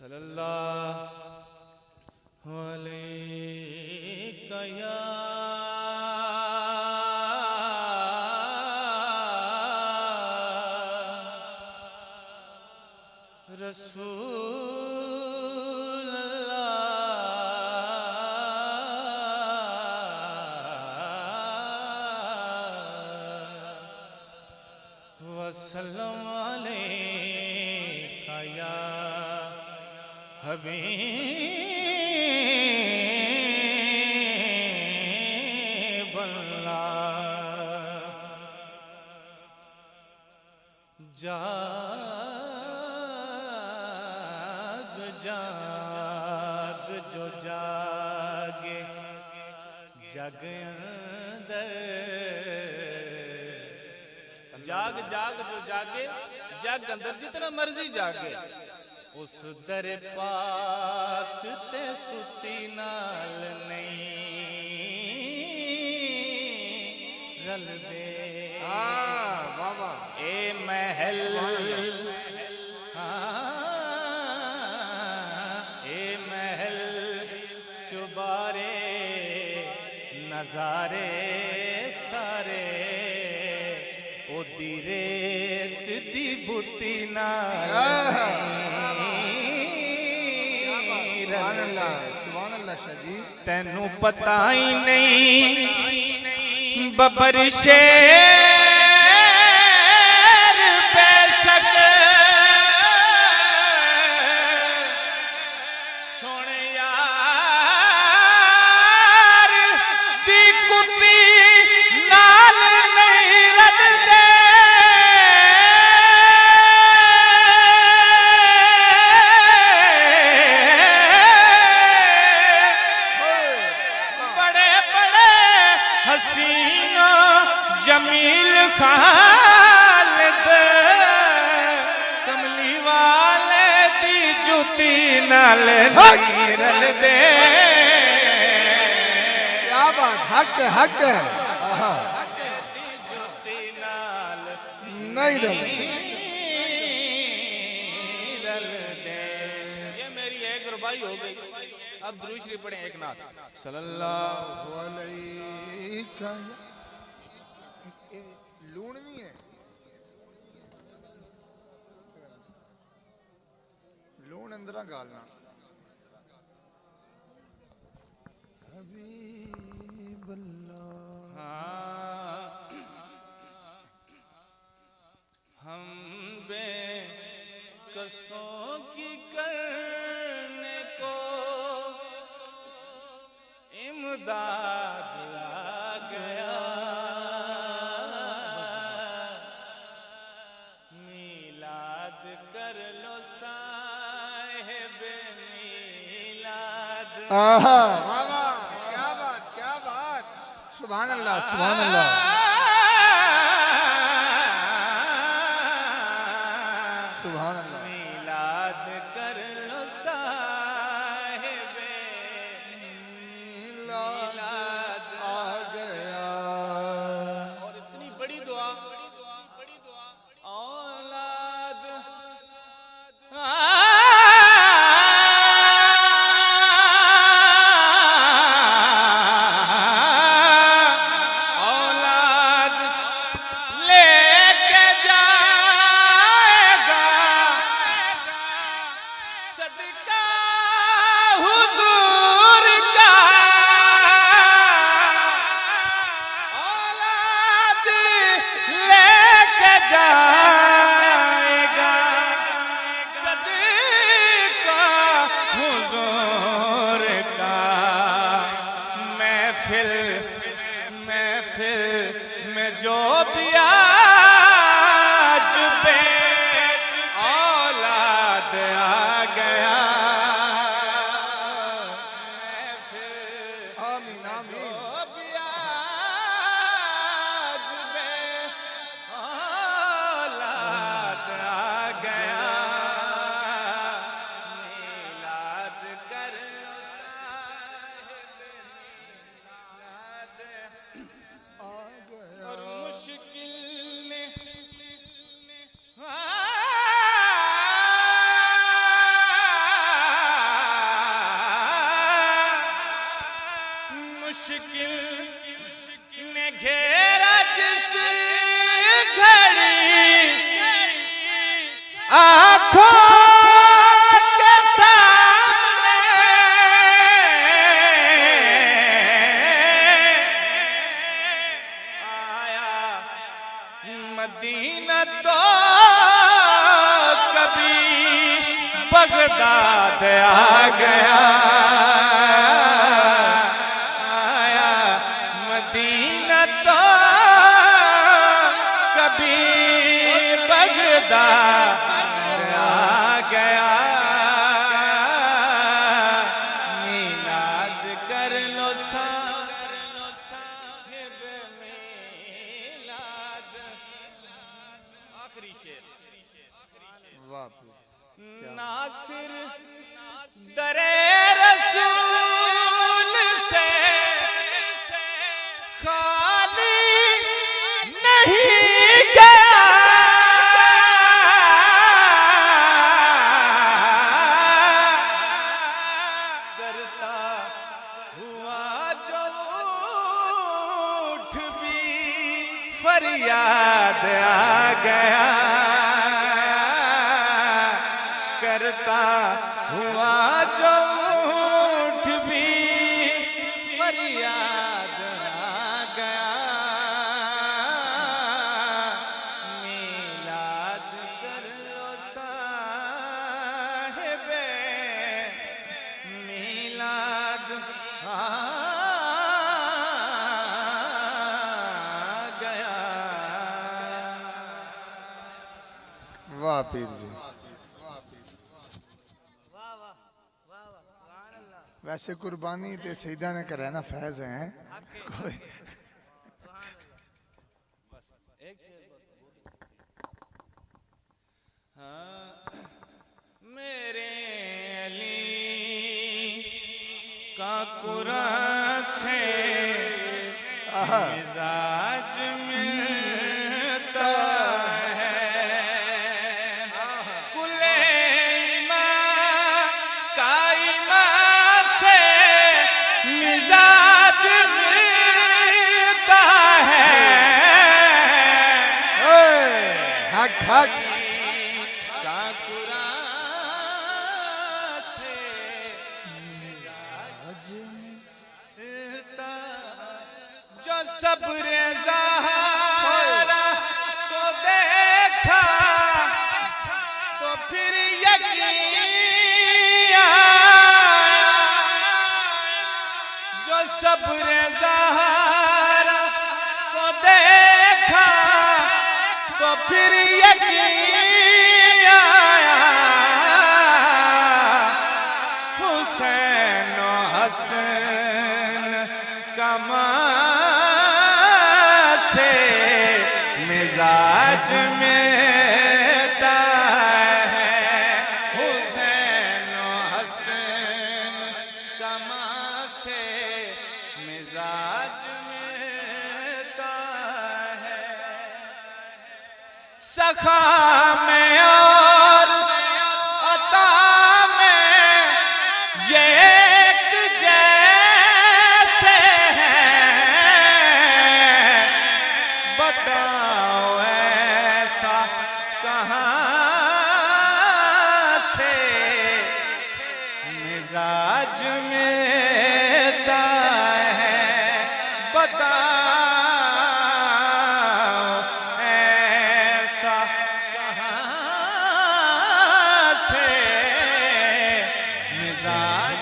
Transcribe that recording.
सल्लल्लाहु अलैहि या रसूल अल्लाह वसल्लम अलैका या हबीब अल्लाह। जाग जाग जो जागे जग अंदर, जाग जाग जो जागे जग अंदर, जितना मर्जी जागे उस दर पाक ते सुती नाल नहीं रल दे। ए महल ए महल चुबारे नजारे सारे ओदी रेत दी बुती नाल। तैनू पता ही नहीं बबर शेर बेशक सोने यार दी कुत्ती नाल नहीं रलदे। हसीना जमील खालिद कमली वाले दी जुती नाल नहीं रलदे। क्या बात, हक है, हक है। जुती नाल नहीं रलदे। ये मेरी एक रुबाई हो गई। अब दुरूद शरीफ पढ़े एक नाथ सल्लल्लाहु अलैहि। लूण नहीं है, लूण अंदर गालना। हबीब अल्लाह। हम बेकसों की करने को इमदाद आ गया। मीलाद कर लो साहिब मीलाद। आहा, वाह वाह, क्या बात, क्या बात। सुभान अल्लाह, सुभान अल्लाह। सुभान अल्लाह। मीलाद कर लो साहिब मीलाद आ गया। और इतनी बड़ी दुआ औलाद औलाद लेके जाएगा सदका हुजूर का। औलाद लेके जाएगा सदका हुजूर का। महफिल में जो भी आज पे औलाद आ गया। आमीन, आमीन। औलाद आ गया। मीलाद कर लो साहिब मीलाद आ गया। और मुश्किल ने बगदाद आ गया, आया मदीना तो कभी बगदाद आ गया। मीलाद कर लो साहिब मीलाद। आखिरी शेर। वाह नासिर दरे रसूल से खाली नहीं गया, करता हुआ जो उठ भी फरियाद आ गया, करता हुआ जो उठ भी फरियाद आ गया। मीलाद कर लो साहिबे मीलाद आ गया। वाह पीर जी। वैसे कुर्बानी ते सईदा ने करा ना फैज है कोई। हाँ, मेरे अली का कुरान से मिजाज मिलता है, कुले ईमान का ईमान से मिजाज मिलता है। हक हक का कुरान से मिजाज मिलता, जो सब्र ज़ाहरा को देखा तो फिर यकीन आया, जो सब्र ज़ाहरा को देखा तो फिर यकीन आया। हुसैन और हसन कमा से मिजाज मिलता है, हुसैन और हसन कमा से मिजाज मिलता है। सखा में और अता में ये एक जैसे हैं, बताओ ऐसा कहाँ से मिजाज मिलता है, बताओ ऐसा कहाँ से मिजाज